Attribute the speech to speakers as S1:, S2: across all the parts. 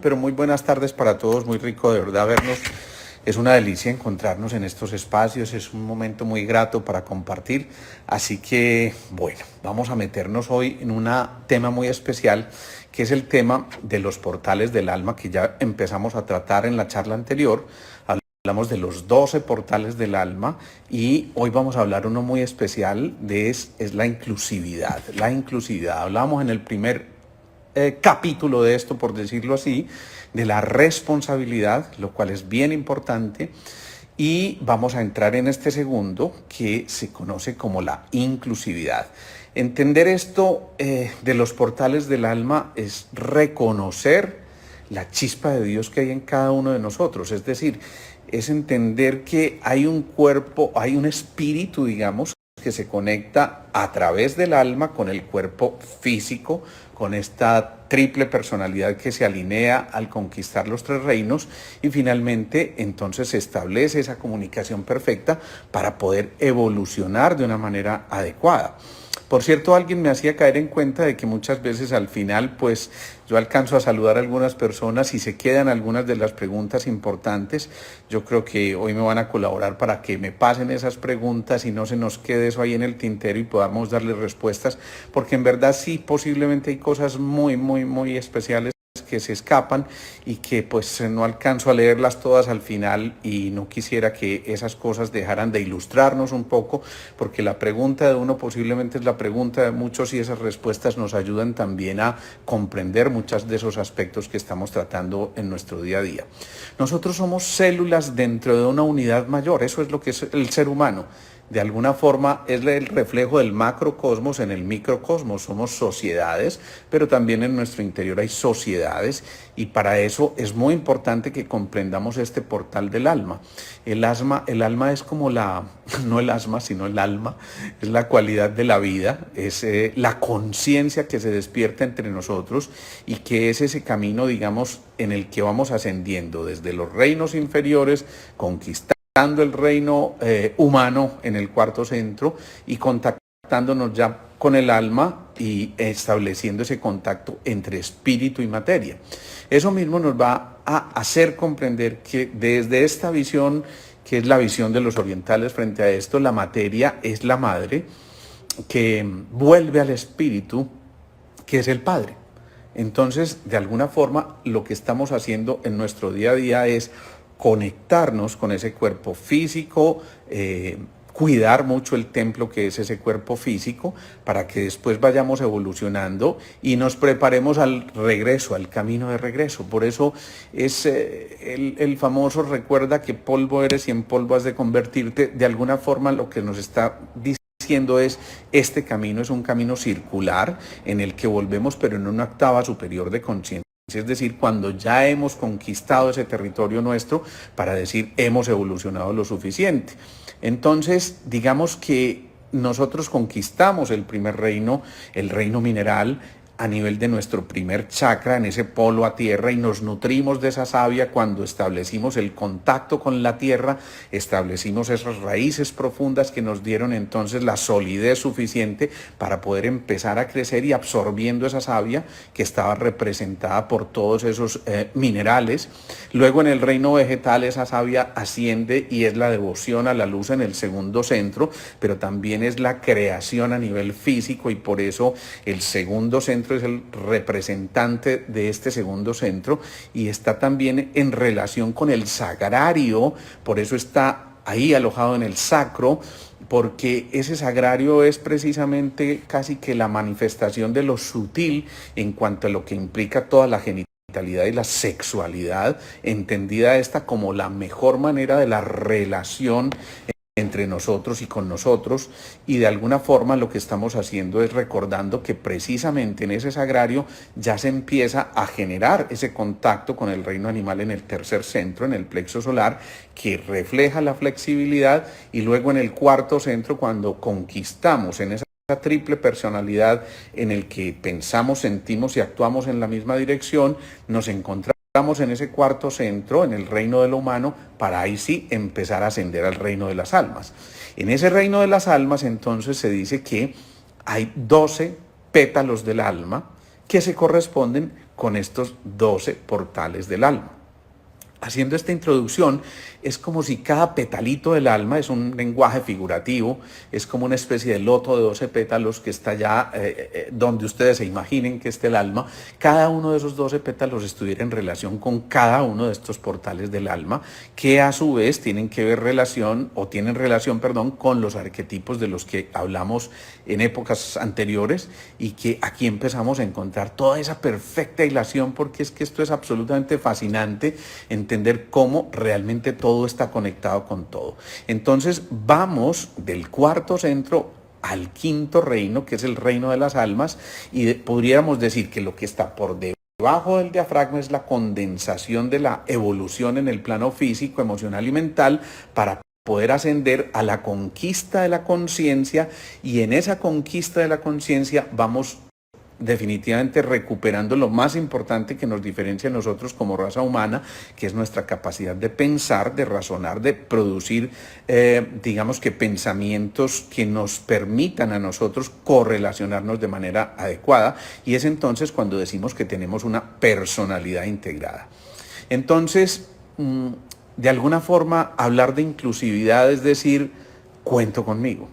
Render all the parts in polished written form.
S1: Pero muy buenas tardes para todos, muy rico de verdad vernos. Es una delicia encontrarnos en estos espacios, es un momento muy grato para compartir. Así que, bueno, vamos a meternos hoy en un tema muy especial, que es el tema de los portales del alma, que ya empezamos a tratar en la charla anterior. Hablamos de los 12 portales del alma y hoy vamos a hablar uno muy especial es la inclusividad. La inclusividad. Hablábamos en el primer capítulo de esto, por decirlo así, de la responsabilidad, lo cual es bien importante. Y vamos a entrar en este segundo, que se conoce como la inclusividad. Entender esto de los portales del alma es reconocer la chispa de Dios que hay en cada uno de nosotros. Es decir, es entender que hay un cuerpo, hay un espíritu, digamos, que se conecta a través del alma con el cuerpo físico, con esta triple personalidad que se alinea al conquistar los tres reinos, y finalmente entonces se establece esa comunicación perfecta para poder evolucionar de una manera adecuada. Por cierto, alguien me hacía caer en cuenta de que muchas veces al final, pues yo alcanzo a saludar a algunas personas y se quedan algunas de las preguntas importantes. Yo creo que hoy me van a colaborar para que me pasen esas preguntas y no se nos quede eso ahí en el tintero y podamos darles respuestas, porque en verdad sí, posiblemente hay cosas muy especiales que se escapan y que pues no alcanzo a leerlas todas al final, y no quisiera que esas cosas dejaran de ilustrarnos un poco, porque la pregunta de uno posiblemente es la pregunta de muchos y esas respuestas nos ayudan también a comprender muchos de esos aspectos que estamos tratando en nuestro día a día. Nosotros somos células dentro de una unidad mayor, eso es lo que es el ser humano. De alguna forma es el reflejo del macrocosmos en el microcosmos. Somos sociedades, pero también en nuestro interior hay sociedades, y para eso es muy importante que comprendamos este portal del alma. El alma es como no el asma, sino el alma, es la cualidad de la vida, es la conciencia que se despierta entre nosotros y que es ese camino, digamos, en el que vamos ascendiendo desde los reinos inferiores, conquistando el reino humano en el cuarto centro y contactándonos ya con el alma y estableciendo ese contacto entre espíritu y materia. Eso mismo nos va a hacer comprender que desde esta visión, que es la visión de los orientales frente a esto, la materia es la madre que vuelve al espíritu, que es el padre. Entonces, de alguna forma, lo que estamos haciendo en nuestro día a día es conectarnos con ese cuerpo físico, cuidar mucho el templo que es ese cuerpo físico, para que después vayamos evolucionando y nos preparemos al regreso, al camino de regreso. Por eso es el famoso recuerda que polvo eres y en polvo has de convertirte. De alguna forma lo que nos está diciendo es, este camino es un camino circular en el que volvemos, pero en una octava superior de conciencia. Es decir, cuando ya hemos conquistado ese territorio nuestro, para decir hemos evolucionado lo suficiente. Entonces, digamos que nosotros conquistamos el primer reino, el reino mineral, a nivel de nuestro primer chakra, en ese polo a tierra, y nos nutrimos de esa savia. Cuando establecimos el contacto con la tierra, establecimos esas raíces profundas que nos dieron entonces la solidez suficiente para poder empezar a crecer, y absorbiendo esa savia que estaba representada por todos esos minerales. Luego en el reino vegetal esa savia asciende y es la devoción a la luz en el segundo centro, pero también es la creación a nivel físico, y por eso el segundo centro es el representante de este segundo centro, y está también en relación con el sagrario. Por eso está ahí alojado en el sacro, porque ese sagrario es precisamente casi que la manifestación de lo sutil en cuanto a lo que implica toda la genitalidad y la sexualidad, entendida esta como la mejor manera de la relación entre nosotros y con nosotros. Y de alguna forma lo que estamos haciendo es recordando que precisamente en ese sagrario ya se empieza a generar ese contacto con el reino animal en el tercer centro, en el plexo solar, que refleja la flexibilidad, y luego en el cuarto centro, cuando conquistamos en esa triple personalidad en el que pensamos, sentimos y actuamos en la misma dirección, nos encontramos en ese cuarto centro, en el reino de lo humano, para ahí sí empezar a ascender al reino de las almas. En ese reino de las almas entonces se dice que hay 12 pétalos del alma que se corresponden con estos 12 portales del alma. Haciendo esta introducción, es como si cada petalito del alma, es un lenguaje figurativo, es como una especie de loto de 12 pétalos que está ya donde ustedes se imaginen que esté el alma. Cada uno de esos 12 pétalos estuviera en relación con cada uno de estos portales del alma, que a su vez tienen relación con los arquetipos de los que hablamos en épocas anteriores, y que aquí empezamos a encontrar toda esa perfecta hilación, porque es que esto es absolutamente fascinante, entender cómo realmente todo está conectado con todo. Entonces vamos del cuarto centro al quinto reino, que es el reino de las almas, y podríamos decir que lo que está por debajo del diafragma es la condensación de la evolución en el plano físico, emocional y mental, para poder ascender a la conquista de la conciencia, y en esa conquista de la conciencia vamos definitivamente recuperando lo más importante que nos diferencia a nosotros como raza humana, que es nuestra capacidad de pensar, de razonar, de producir, digamos que pensamientos que nos permitan a nosotros correlacionarnos de manera adecuada, y es entonces cuando decimos que tenemos una personalidad integrada. Entonces, de alguna forma, hablar de inclusividad es decir, cuento conmigo,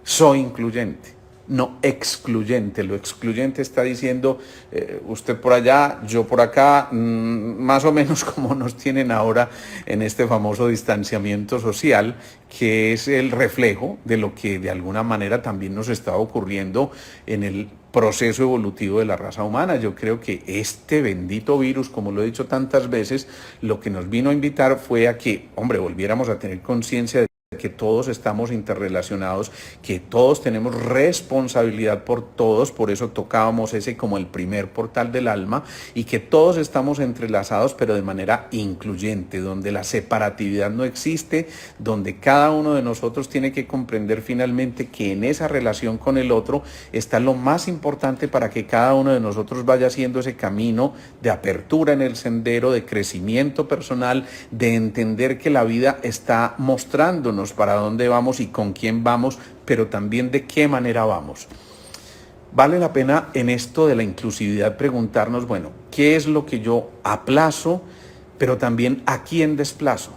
S1: soy incluyente, no excluyente. Lo excluyente está diciendo usted por allá, yo por acá, más o menos como nos tienen ahora en este famoso distanciamiento social, que es el reflejo de lo que de alguna manera también nos está ocurriendo en el proceso evolutivo de la raza humana. Yo creo que este bendito virus, como lo he dicho tantas veces, lo que nos vino a invitar fue a que, hombre, volviéramos a tener conciencia de que todos estamos interrelacionados, que todos tenemos responsabilidad por todos, por eso tocábamos ese como el primer portal del alma, y que todos estamos entrelazados, pero de manera incluyente, donde la separatividad no existe, donde cada uno de nosotros tiene que comprender finalmente que en esa relación con el otro está lo más importante para que cada uno de nosotros vaya haciendo ese camino de apertura en el sendero, de crecimiento personal, de entender que la vida está mostrándonos para dónde vamos y con quién vamos, pero también de qué manera vamos. Vale la pena en esto de la inclusividad preguntarnos, bueno, ¿qué es lo que yo aplazo, pero también a quién desplazo?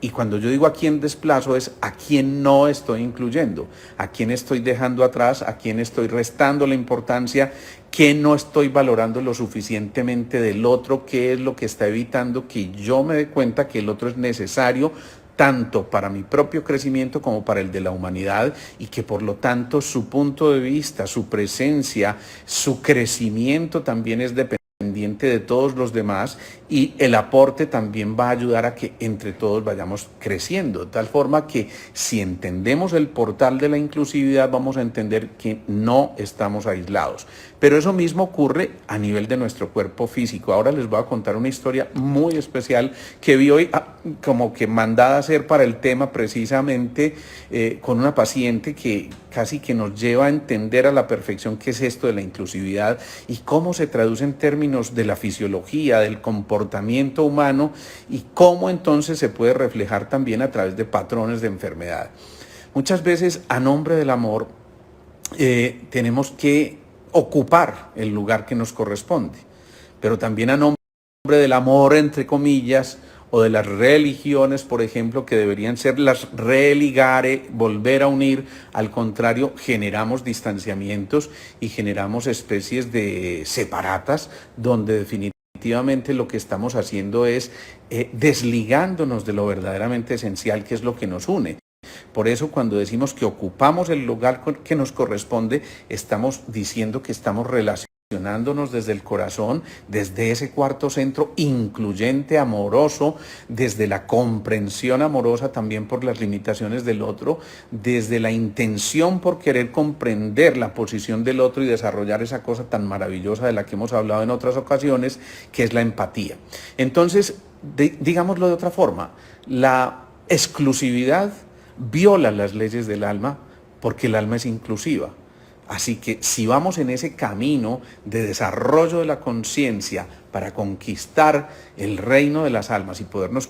S1: Y cuando yo digo a quién desplazo es a quién no estoy incluyendo, a quién estoy dejando atrás, a quién estoy restando la importancia, qué no estoy valorando lo suficientemente del otro, qué es lo que está evitando que yo me dé cuenta que el otro es necesario tanto para mi propio crecimiento como para el de la humanidad, y que por lo tanto su punto de vista, su presencia, su crecimiento también es dependiente de todos los demás, y el aporte también va a ayudar a que entre todos vayamos creciendo, de tal forma que si entendemos el portal de la inclusividad vamos a entender que no estamos aislados. Pero eso mismo ocurre a nivel de nuestro cuerpo físico. Ahora les voy a contar una historia muy especial que vi hoy como que mandada a hacer para el tema, precisamente con una paciente que casi que nos lleva a entender a la perfección qué es esto de la inclusividad y cómo se traduce en términos de la fisiología, del comportamiento humano, y cómo entonces se puede reflejar también a través de patrones de enfermedad. Muchas veces, a nombre del amor, tenemos que ocupar el lugar que nos corresponde, pero también a nombre del amor, entre comillas, o de las religiones, por ejemplo, que deberían ser las religare, volver a unir. Al contrario, generamos distanciamientos y generamos especies de separatas, donde definitivamente lo que estamos haciendo es desligándonos de lo verdaderamente esencial, que es lo que nos une. Por eso, cuando decimos que ocupamos el lugar que nos corresponde, estamos diciendo que estamos relacionándonos desde el corazón, desde ese cuarto centro incluyente, amoroso, desde la comprensión amorosa también por las limitaciones del otro, desde la intención por querer comprender la posición del otro y desarrollar esa cosa tan maravillosa de la que hemos hablado en otras ocasiones, que es la empatía. Entonces, digámoslo de otra forma, la exclusividad viola las leyes del alma, porque el alma es inclusiva. Así que si vamos en ese camino de desarrollo de la conciencia para conquistar el reino de las almas y podernos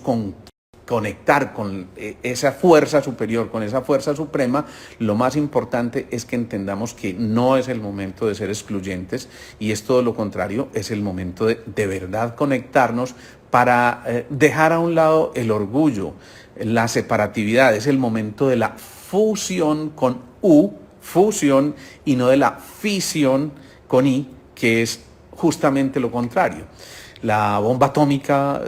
S1: conectar con esa fuerza superior, con esa fuerza suprema, lo más importante es que entendamos que no es el momento de ser excluyentes y es todo lo contrario, es el momento de verdad conectarnos para dejar a un lado el orgullo, la separatividad, es el momento de la fusión con U, fusión, y no de la fisión con I, que es justamente lo contrario. La bomba atómica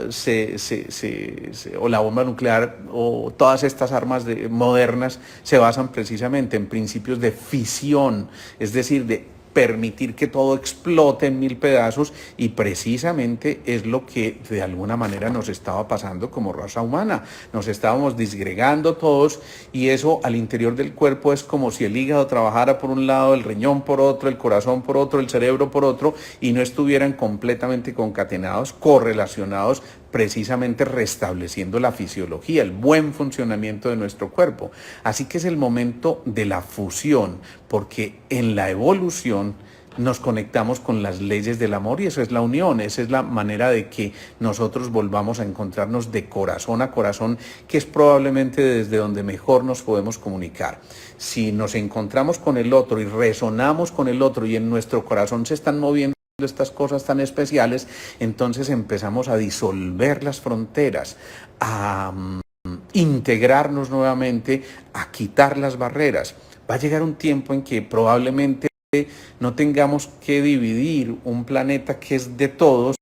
S1: o la bomba nuclear o todas estas armas modernas se basan precisamente en principios de fisión, es decir, de permitir que todo explote en mil pedazos, y precisamente es lo que de alguna manera nos estaba pasando como raza humana. Nos estábamos disgregando todos y eso al interior del cuerpo es como si el hígado trabajara por un lado, el riñón por otro, el corazón por otro, el cerebro por otro, y no estuvieran completamente concatenados, correlacionados, precisamente restableciendo la fisiología, el buen funcionamiento de nuestro cuerpo. Así que es el momento de la fusión, porque en la evolución nos conectamos con las leyes del amor y eso es la unión, esa es la manera de que nosotros volvamos a encontrarnos de corazón a corazón, que es probablemente desde donde mejor nos podemos comunicar. Si nos encontramos con el otro y resonamos con el otro y en nuestro corazón se están moviendo estas cosas tan especiales, entonces empezamos a disolver las fronteras, a integrarnos nuevamente, a quitar las barreras. Va a llegar un tiempo en que probablemente no tengamos que dividir un planeta que es de todos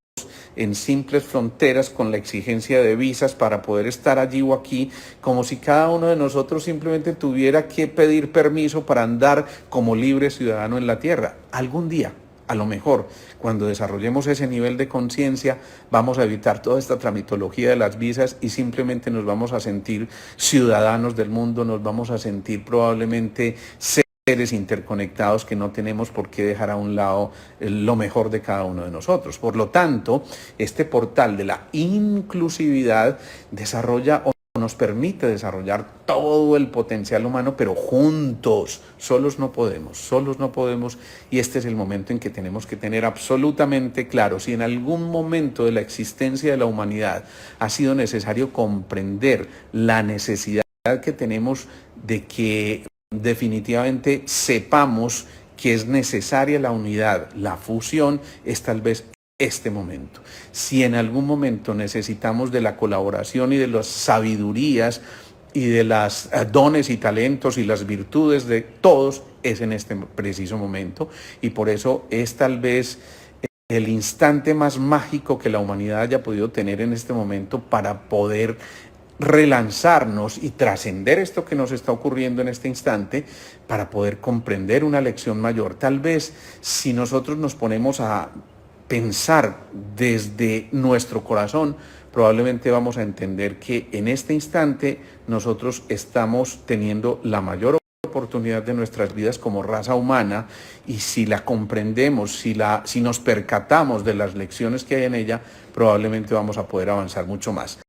S1: en simples fronteras con la exigencia de visas para poder estar allí o aquí, como si cada uno de nosotros simplemente tuviera que pedir permiso para andar como libre ciudadano en la tierra. Algún día, a lo mejor, cuando desarrollemos ese nivel de conciencia, vamos a evitar toda esta tramitología de las visas y simplemente nos vamos a sentir ciudadanos del mundo, nos vamos a sentir probablemente seres interconectados que no tenemos por qué dejar a un lado lo mejor de cada uno de nosotros. Por lo tanto, este portal de la inclusividad desarrolla o nos permite desarrollar todo el potencial humano, pero juntos, solos no podemos, y este es el momento en que tenemos que tener absolutamente claro, si en algún momento de la existencia de la humanidad ha sido necesario comprender la necesidad que tenemos de que definitivamente sepamos que es necesaria la unidad, la fusión, es tal vez este momento. Si en algún momento necesitamos de la colaboración y de las sabidurías y de los dones y talentos y las virtudes de todos, es en este preciso momento, y por eso es tal vez el instante más mágico que la humanidad haya podido tener en este momento para poder relanzarnos y trascender esto que nos está ocurriendo en este instante, para poder comprender una lección mayor. Tal vez si nosotros nos ponemos a pensar desde nuestro corazón, probablemente vamos a entender que en este instante nosotros estamos teniendo la mayor oportunidad de nuestras vidas como raza humana, y si la comprendemos, si nos percatamos de las lecciones que hay en ella, probablemente vamos a poder avanzar mucho más.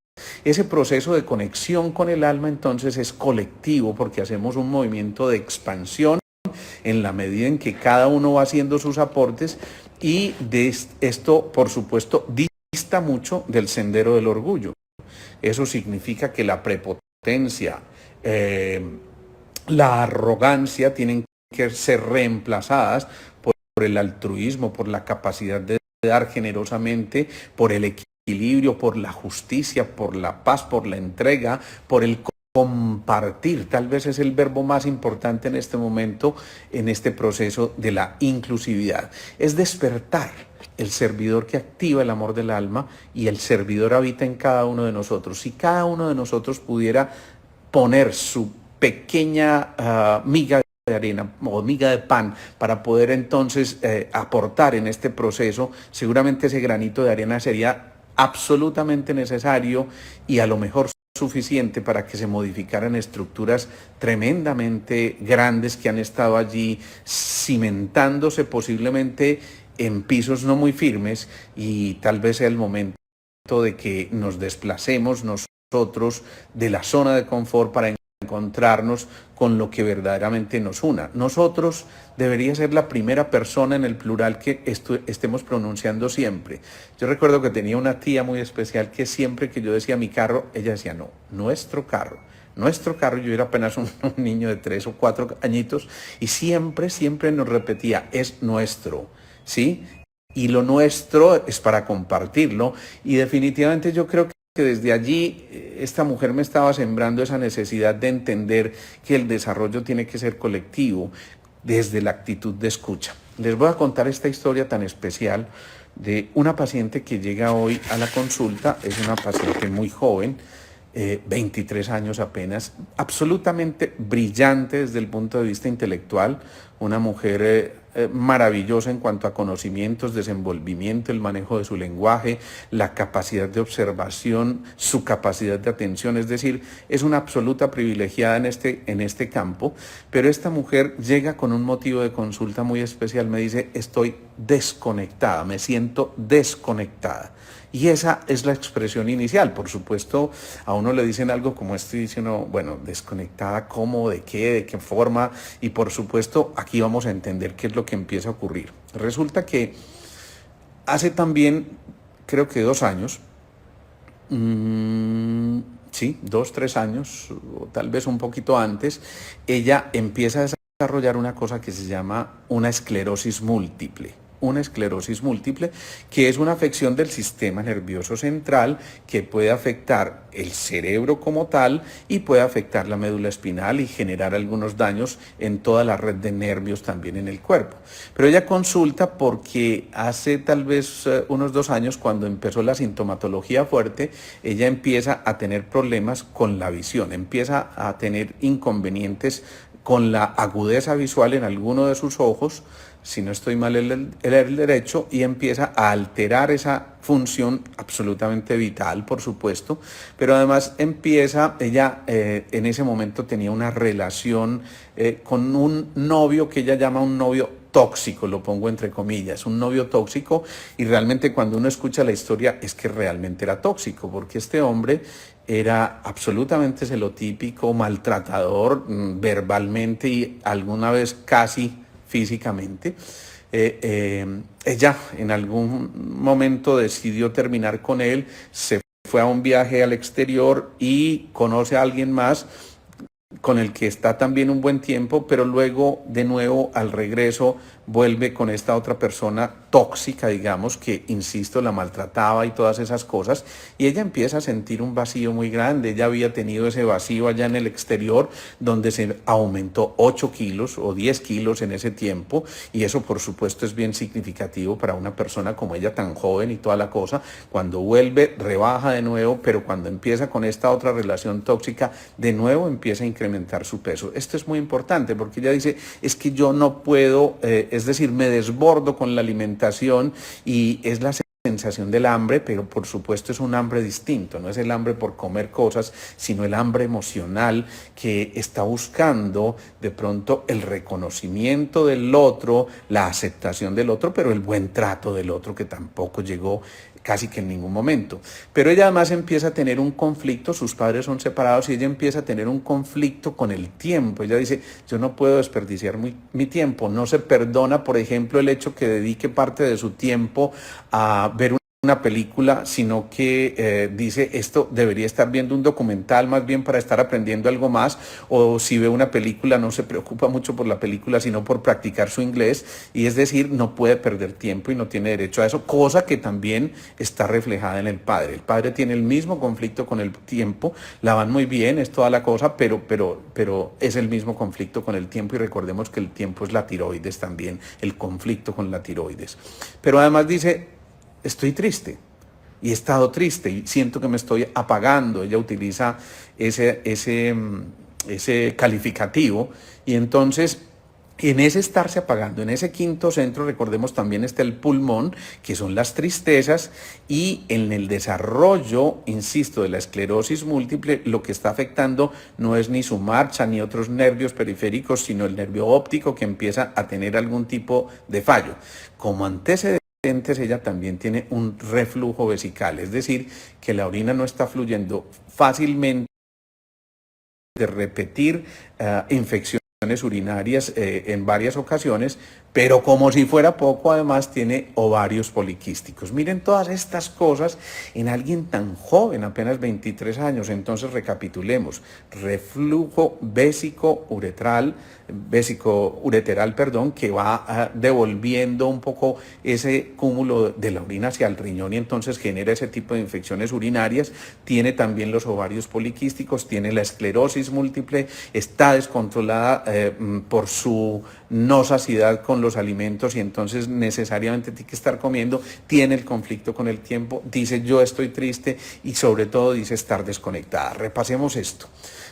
S1: Ese proceso de conexión con el alma entonces es colectivo, porque hacemos un movimiento de expansión en la medida en que cada uno va haciendo sus aportes, y de esto, por supuesto, dista mucho del sendero del orgullo. Eso significa que la prepotencia, la arrogancia tienen que ser reemplazadas por el altruismo, por la capacidad de dar generosamente, por el equilibrio, por la justicia, por la paz, por la entrega, por el compartir. Tal vez es el verbo más importante en este momento, en este proceso de la inclusividad. Es despertar el servidor que activa el amor del alma, y el servidor habita en cada uno de nosotros. Si cada uno de nosotros pudiera poner su pequeña miga de arena o miga de pan para poder entonces aportar en este proceso, seguramente ese granito de arena sería absolutamente necesario y a lo mejor suficiente para que se modificaran estructuras tremendamente grandes que han estado allí cimentándose posiblemente en pisos no muy firmes, y tal vez sea el momento de que nos desplacemos nosotros de la zona de confort para encontrarnos con lo que verdaderamente nos una. Nosotros debería ser la primera persona en el plural que estemos pronunciando siempre. Yo recuerdo que tenía una tía muy especial que siempre que yo decía mi carro, ella decía no, nuestro carro. Nuestro carro, yo era apenas un niño de 3 o 4 añitos y siempre nos repetía, es nuestro, ¿sí? Y lo nuestro es para compartirlo y definitivamente yo creo que desde allí esta mujer me estaba sembrando esa necesidad de entender que el desarrollo tiene que ser colectivo desde la actitud de escucha. Les voy a contar esta historia tan especial de una paciente que llega hoy a la consulta, es una paciente muy joven, 23 años apenas, absolutamente brillante desde el punto de vista intelectual, una mujer maravillosa en cuanto a conocimientos, desenvolvimiento, el manejo de su lenguaje, la capacidad de observación, su capacidad de atención, es decir, es una absoluta privilegiada en este campo, pero esta mujer llega con un motivo de consulta muy especial, me dice, estoy desconectada, me siento desconectada. Y esa es la expresión inicial. Por supuesto, a uno le dicen algo como esto y dice uno, bueno, desconectada, ¿cómo? ¿De qué? ¿De qué forma? Y por supuesto, aquí vamos a entender qué es lo que empieza a ocurrir. Resulta que hace también, creo que 2 años, sí, 2, 3 años, o tal vez un poquito antes, ella empieza a desarrollar una cosa que se llama una esclerosis múltiple. Una esclerosis múltiple, que es una afección del sistema nervioso central que puede afectar el cerebro como tal y puede afectar la médula espinal y generar algunos daños en toda la red de nervios también en el cuerpo. Pero ella consulta porque hace tal vez unos 2 años, cuando empezó la sintomatología fuerte, ella empieza a tener problemas con la visión, empieza a tener inconvenientes con la agudeza visual en alguno de sus ojos, si no estoy mal el derecho, y empieza a alterar esa función absolutamente vital, por supuesto, pero además empieza, ella en ese momento tenía una relación con un novio que ella llama un novio tóxico, lo pongo entre comillas, un novio tóxico, y realmente cuando uno escucha la historia es que realmente era tóxico, porque este hombre era absolutamente celotípico, maltratador verbalmente y alguna vez casi físicamente. Ella en algún momento decidió terminar con él, se fue a un viaje al exterior y conoce a alguien más con el que está también un buen tiempo, pero luego de nuevo al regreso vuelve con esta otra persona tóxica, digamos, que, insisto, la maltrataba y todas esas cosas, y ella empieza a sentir un vacío muy grande. Ella había tenido ese vacío allá en el exterior, donde se aumentó 8 kilos o 10 kilos en ese tiempo, y eso por supuesto es bien significativo para una persona como ella, tan joven y toda la cosa. Cuando vuelve, rebaja de nuevo, pero cuando empieza con esta otra relación tóxica, de nuevo empieza a incrementar su peso. Esto es muy importante porque ella dice, es que yo no puedo, es decir, me desbordo con la alimentación, y es la sensación del hambre, pero por supuesto es un hambre distinto, no es el hambre por comer cosas, sino el hambre emocional que está buscando de pronto el reconocimiento del otro, la aceptación del otro, pero el buen trato del otro, que tampoco llegó casi que en ningún momento. Pero ella además empieza a tener un conflicto, sus padres son separados y ella empieza a tener un conflicto con el tiempo. Ella dice, yo no puedo desperdiciar mi tiempo, no se perdona, por ejemplo, el hecho que dedique parte de su tiempo a ver una película, sino que dice, esto debería estar viendo un documental más bien para estar aprendiendo algo más, o si ve una película no se preocupa mucho por la película, sino por practicar su inglés, y es decir, no puede perder tiempo y no tiene derecho a eso, cosa que también está reflejada en el padre. El padre tiene el mismo conflicto con el tiempo, la van muy bien, es toda la cosa, pero es el mismo conflicto con el tiempo, y recordemos que el tiempo es la tiroides también, el conflicto con la tiroides. Pero además dice, estoy triste y he estado triste y siento que me estoy apagando. Ella utiliza ese calificativo, y entonces en ese estarse apagando, en ese quinto centro, recordemos, también está el pulmón, que son las tristezas, y en el desarrollo, insisto, de la esclerosis múltiple, lo que está afectando no es ni su marcha ni otros nervios periféricos, sino el nervio óptico, que empieza a tener algún tipo de fallo. Como antecedente, ella también tiene un reflujo vesical, es decir, que la orina no está fluyendo fácilmente de repetir infecciones urinarias en varias ocasiones, pero como si fuera poco, además tiene ovarios poliquísticos. Miren todas estas cosas en alguien tan joven, apenas 23 años. Entonces recapitulemos: reflujo vésico-ureteral, que va devolviendo un poco ese cúmulo de la orina hacia el riñón y entonces genera ese tipo de infecciones urinarias. Tiene también los ovarios poliquísticos, tiene la esclerosis múltiple, está descontrolada por su no saciedad con los alimentos y entonces necesariamente tiene que estar comiendo, tiene el conflicto con el tiempo, dice yo estoy triste y sobre todo dice estar desconectada. Repasemos esto.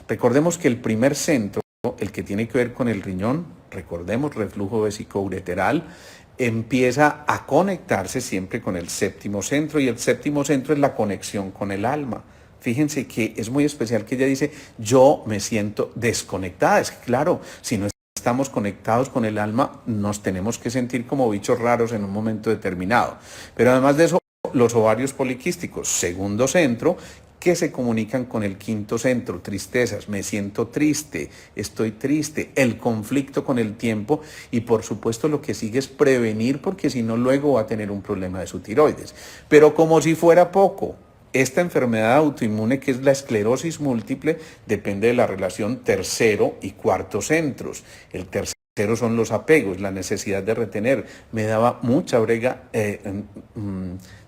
S1: Recordemos que el primer centro, el que tiene que ver con el riñón, recordemos, reflujo vesicoureteral, empieza a conectarse siempre con el séptimo centro y el séptimo centro es la conexión con el alma. Fíjense que es muy especial que ella dice, yo me siento desconectada. Es que claro, si no estamos conectados con el alma, nos tenemos que sentir como bichos raros en un momento determinado. Pero además de eso, los ovarios poliquísticos, segundo centro, que se comunican con el quinto centro, tristezas, me siento triste, estoy triste, el conflicto con el tiempo y por supuesto lo que sigue es prevenir porque si no luego va a tener un problema de su tiroides. Pero como si fuera poco, esta enfermedad autoinmune que es la esclerosis múltiple depende de la relación tercero y cuarto centros. El tercero son los apegos, la necesidad de retener. Me daba mucha brega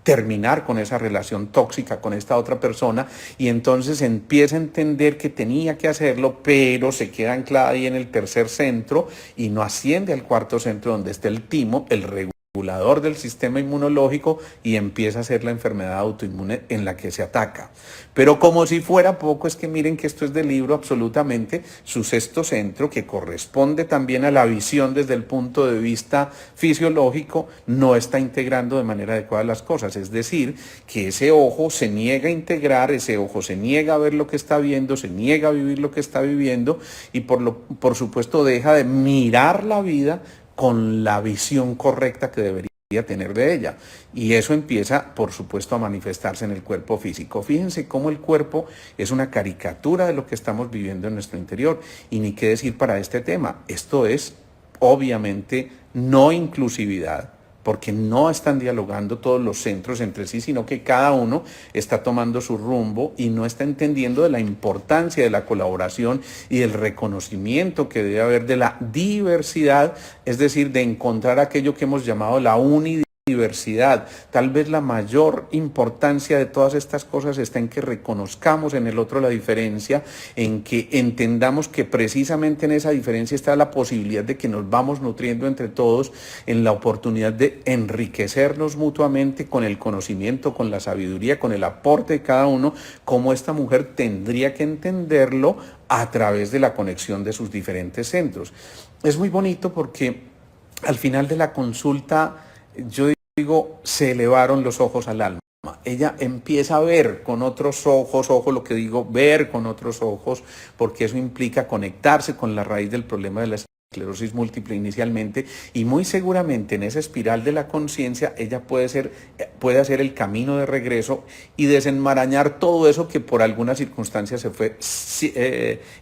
S1: terminar con esa relación tóxica con esta otra persona y entonces empieza a entender que tenía que hacerlo, pero se queda anclada ahí en el tercer centro y no asciende al cuarto centro donde está el timo, el regulador del sistema inmunológico y empieza a ser la enfermedad autoinmune en la que se ataca. Pero como si fuera poco, es que miren que esto es del libro absolutamente, su sexto centro, que corresponde también a la visión desde el punto de vista fisiológico, no está integrando de manera adecuada las cosas. Es decir, que ese ojo se niega a integrar, ese ojo se niega a ver lo que está viendo, se niega a vivir lo que está viviendo y por supuesto deja de mirar la vida con la visión correcta que debería tener de ella. Y eso empieza, por supuesto, a manifestarse en el cuerpo físico. Fíjense cómo el cuerpo es una caricatura de lo que estamos viviendo en nuestro interior. Y ni qué decir para este tema. Esto es, obviamente, no inclusividad, porque no están dialogando todos los centros entre sí, sino que cada uno está tomando su rumbo y no está entendiendo de la importancia de la colaboración y del reconocimiento que debe haber de la diversidad, es decir, de encontrar aquello que hemos llamado la unidad. Tal vez la mayor importancia de todas estas cosas está en que reconozcamos en el otro la diferencia, en que entendamos que precisamente en esa diferencia está la posibilidad de que nos vamos nutriendo entre todos, en la oportunidad de enriquecernos mutuamente con el conocimiento, con la sabiduría, con el aporte de cada uno, como esta mujer tendría que entenderlo a través de la conexión de sus diferentes centros. Es muy bonito porque al final de la consulta, yo digo, se elevaron los ojos al alma. Ella empieza a ver con otros ojos, ojo lo que digo, ver con otros ojos, porque eso implica conectarse con la raíz del problema de la esclerosis múltiple inicialmente y muy seguramente en esa espiral de la conciencia ella puede hacer el camino de regreso y desenmarañar todo eso que por alguna circunstancia se fue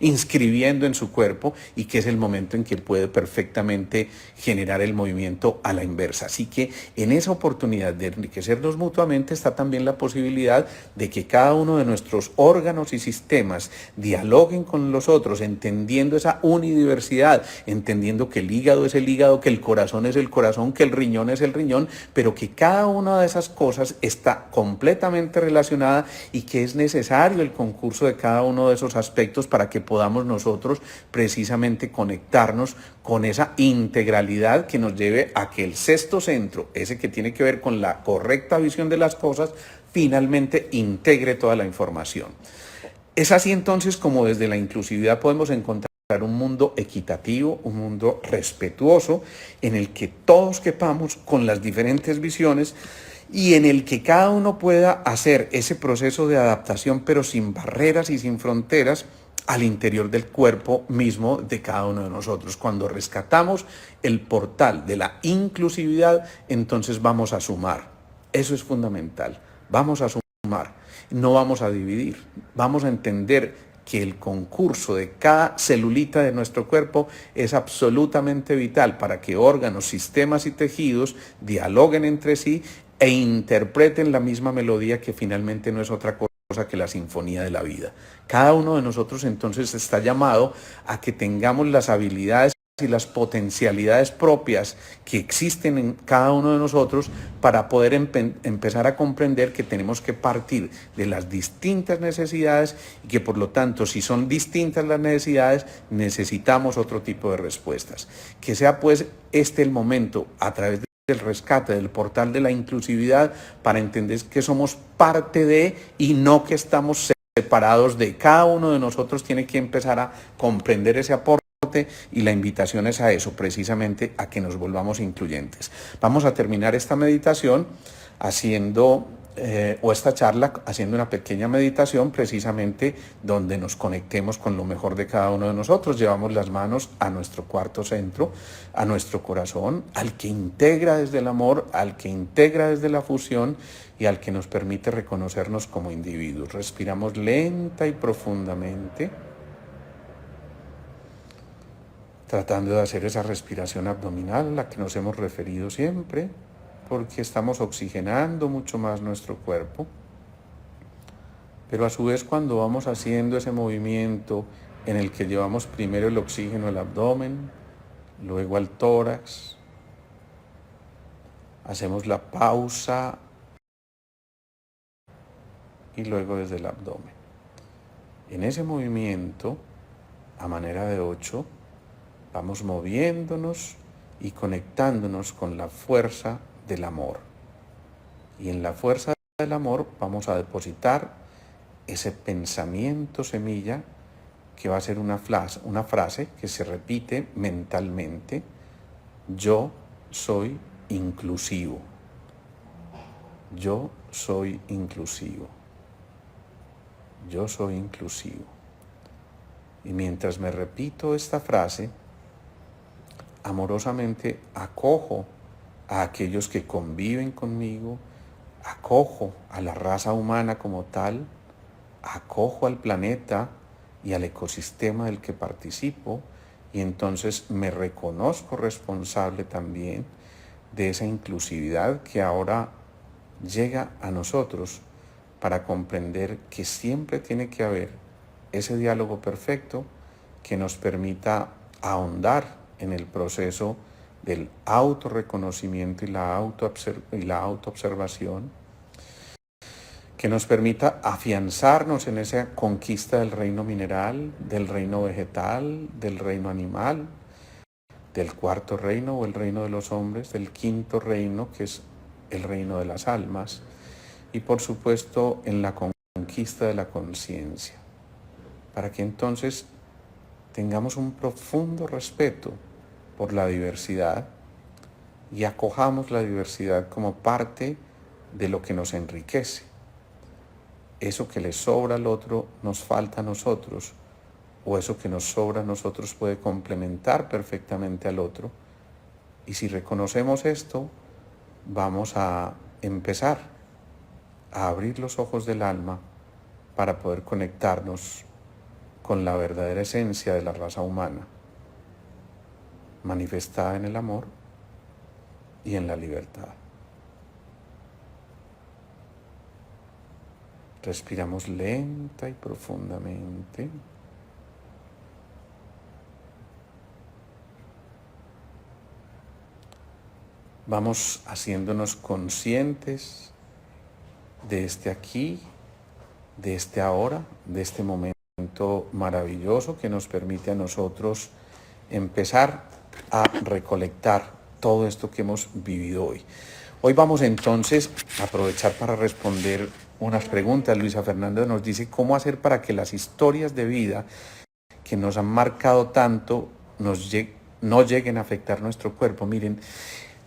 S1: inscribiendo en su cuerpo y que es el momento en que puede perfectamente generar el movimiento a la inversa. Así que en esa oportunidad de enriquecernos mutuamente está también la posibilidad de que cada uno de nuestros órganos y sistemas dialoguen con los otros, entendiendo esa unidiversidad, entendiendo que el hígado es el hígado, que el corazón es el corazón, que el riñón es el riñón, pero que cada una de esas cosas está completamente relacionada y que es necesario el concurso de cada uno de esos aspectos para que podamos nosotros precisamente conectarnos con esa integralidad que nos lleve a que el sexto centro, ese que tiene que ver con la correcta visión de las cosas, finalmente integre toda la información. Es así entonces como desde la inclusividad podemos encontrar un mundo equitativo, un mundo respetuoso, en el que todos quepamos con las diferentes visiones y en el que cada uno pueda hacer ese proceso de adaptación, pero sin barreras y sin fronteras, al interior del cuerpo mismo de cada uno de nosotros. Cuando rescatamos el portal de la inclusividad, entonces vamos a sumar. Eso es fundamental. Vamos a sumar, no vamos a dividir. Vamos a entender que el concurso de cada celulita de nuestro cuerpo es absolutamente vital para que órganos, sistemas y tejidos dialoguen entre sí e interpreten la misma melodía que finalmente no es otra cosa que la sinfonía de la vida. Cada uno de nosotros entonces está llamado a que tengamos las habilidades y las potencialidades propias que existen en cada uno de nosotros para poder empezar a comprender que tenemos que partir de las distintas necesidades y que por lo tanto si son distintas las necesidades necesitamos otro tipo de respuestas. Que sea pues este el momento a través del rescate, del portal de la inclusividad para entender que somos parte de y no que estamos separados de. Cada uno de nosotros tiene que empezar a comprender ese aporte y la invitación es a eso, precisamente a que nos volvamos incluyentes. Vamos a terminar esta meditación haciendo, o esta charla, haciendo una pequeña meditación precisamente donde nos conectemos con lo mejor de cada uno de nosotros. Llevamos las manos a nuestro cuarto centro, a nuestro corazón, al que integra desde el amor, al que integra desde la fusión y al que nos permite reconocernos como individuos. Respiramos lenta y profundamente, tratando de hacer esa respiración abdominal a la que nos hemos referido siempre, porque estamos oxigenando mucho más nuestro cuerpo. Pero a su vez cuando vamos haciendo ese movimiento en el que llevamos primero el oxígeno al abdomen, luego al tórax, hacemos la pausa y luego desde el abdomen. En ese movimiento, a manera de 8, vamos moviéndonos y conectándonos con la fuerza del amor. Y en la fuerza del amor vamos a depositar ese pensamiento semilla que va a ser una frase que se repite mentalmente. Yo soy inclusivo. Yo soy inclusivo. Yo soy inclusivo. Y mientras me repito esta frase, amorosamente acojo a aquellos que conviven conmigo, acojo a la raza humana como tal, acojo al planeta y al ecosistema del que participo y entonces me reconozco responsable también de esa inclusividad que ahora llega a nosotros para comprender que siempre tiene que haber ese diálogo perfecto que nos permita ahondar en el proceso del autorreconocimiento y la autoobservación, que nos permita afianzarnos en esa conquista del reino mineral, del reino vegetal, del reino animal, del cuarto reino o el reino de los hombres, del quinto reino que es el reino de las almas y por supuesto en la conquista de la conciencia, para que entonces tengamos un profundo respeto por la diversidad y acojamos la diversidad como parte de lo que nos enriquece. Eso que le sobra al otro nos falta a nosotros, o eso que nos sobra a nosotros puede complementar perfectamente al otro. Y si reconocemos esto, vamos a empezar a abrir los ojos del alma para poder conectarnos con la verdadera esencia de la raza humana, manifestada en el amor y en la libertad. Respiramos lenta y profundamente. Vamos haciéndonos conscientes de este aquí, de este ahora, de este momento maravilloso que nos permite a nosotros empezar a recolectar todo esto que hemos vivido hoy. Hoy vamos entonces a aprovechar para responder unas preguntas. Luisa Fernanda nos dice cómo hacer para que las historias de vida que nos han marcado tanto no lleguen a afectar nuestro cuerpo. Miren,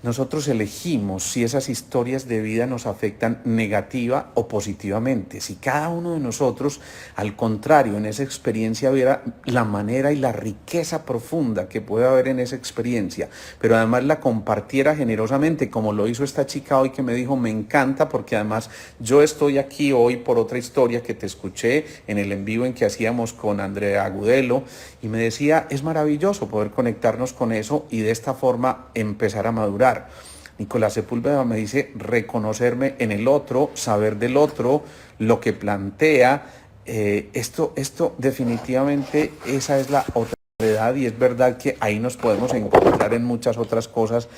S1: nosotros elegimos si esas historias de vida nos afectan negativa o positivamente. Si cada uno de nosotros, al contrario, en esa experiencia viera la manera y la riqueza profunda que puede haber en esa experiencia, pero además la compartiera generosamente, como lo hizo esta chica hoy que me dijo, me encanta porque además yo estoy aquí hoy por otra historia que te escuché en el en vivo en que hacíamos con Andrea Agudelo, y me decía, es maravilloso poder conectarnos con eso y de esta forma empezar a madurar. Nicolás Sepúlveda me dice reconocerme en el otro, saber del otro, lo que plantea. Esto definitivamente esa es la otra edad y es verdad que ahí nos podemos encontrar en muchas otras cosas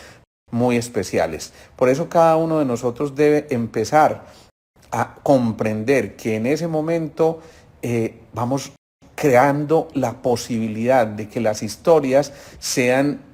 S1: muy especiales. Por eso cada uno de nosotros debe empezar a comprender que en ese momento vamos creando la posibilidad de que las historias sean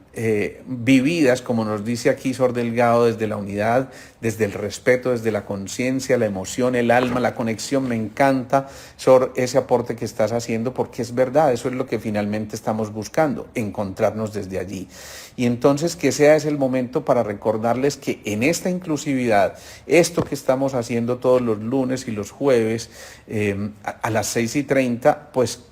S1: vividas, como nos dice aquí Sor Delgado, desde la unidad, desde el respeto, desde la conciencia, la emoción, el alma, la conexión. Me encanta, Sor, ese aporte que estás haciendo, porque es verdad, eso es lo que finalmente estamos buscando, encontrarnos desde allí. Y entonces que sea ese el momento para recordarles que en esta inclusividad, esto que estamos haciendo todos los lunes y los jueves a las 6:30, pues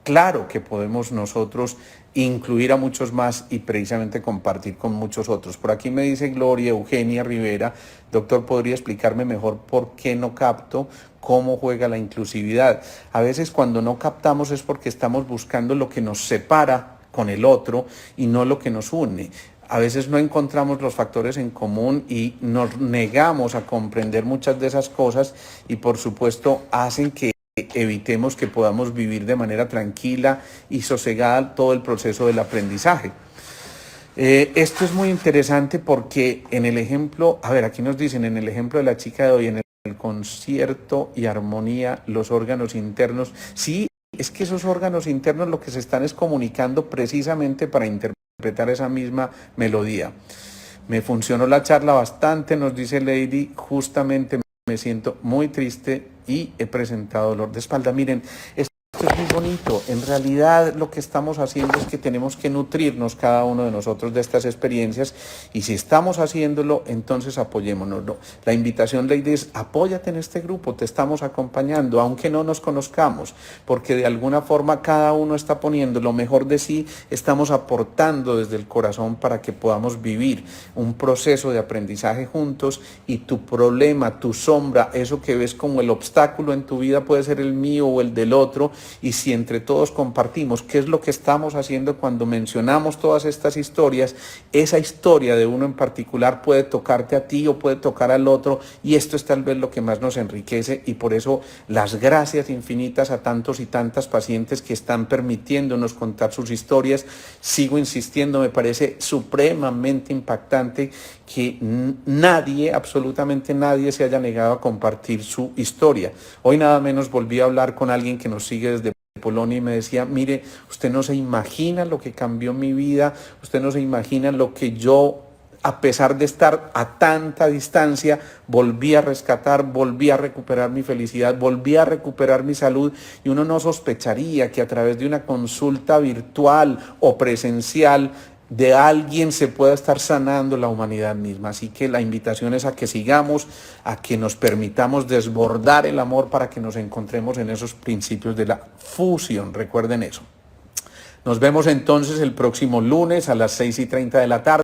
S1: claro que podemos nosotros incluir a muchos más y precisamente compartir con muchos otros. Por aquí me dice Gloria Eugenia Rivera, doctor, ¿podría explicarme mejor por qué no capto cómo juega la inclusividad? A veces cuando no captamos es porque estamos buscando lo que nos separa con el otro y no lo que nos une. A veces no encontramos los factores en común y nos negamos a comprender muchas de esas cosas y por supuesto hacen que evitemos que podamos vivir de manera tranquila y sosegada todo el proceso del aprendizaje. Esto es muy interesante porque en el ejemplo, a ver, aquí nos dicen, en el ejemplo de la chica de hoy, en el concierto y armonía, los órganos internos, sí, es que esos órganos internos lo que se están es comunicando precisamente para interpretar esa misma melodía. Me funcionó la charla bastante, nos dice Lady, justamente me siento muy triste y he presentado dolor de espalda. Miren, esto es muy bonito. En realidad lo que estamos haciendo es que tenemos que nutrirnos cada uno de nosotros de estas experiencias y si estamos haciéndolo, entonces apoyémonos. La invitación, Lady, es apóyate en este grupo, te estamos acompañando, aunque no nos conozcamos, porque de alguna forma cada uno está poniendo lo mejor de sí, estamos aportando desde el corazón para que podamos vivir un proceso de aprendizaje juntos y tu problema, tu sombra, eso que ves como el obstáculo en tu vida puede ser el mío o el del otro. Y si entre todos compartimos qué es lo que estamos haciendo cuando mencionamos todas estas historias, esa historia de uno en particular puede tocarte a ti o puede tocar al otro y esto es tal vez lo que más nos enriquece y por eso las gracias infinitas a tantos y tantas pacientes que están permitiéndonos contar sus historias. Sigo insistiendo, me parece supremamente impactante que nadie, absolutamente nadie se haya negado a compartir su historia. Hoy nada menos volví a hablar con alguien que nos sigue desde Polonia y me decía, mire, usted no se imagina lo que cambió mi vida, usted no se imagina lo que yo, a pesar de estar a tanta distancia, volví a rescatar, volví a recuperar mi felicidad, volví a recuperar mi salud y uno no sospecharía que a través de una consulta virtual o presencial de alguien se pueda estar sanando la humanidad misma. Así que la invitación es a que sigamos, a que nos permitamos desbordar el amor para que nos encontremos en esos principios de la fusión. Recuerden eso. Nos vemos entonces el próximo lunes a las 6:30 de la tarde.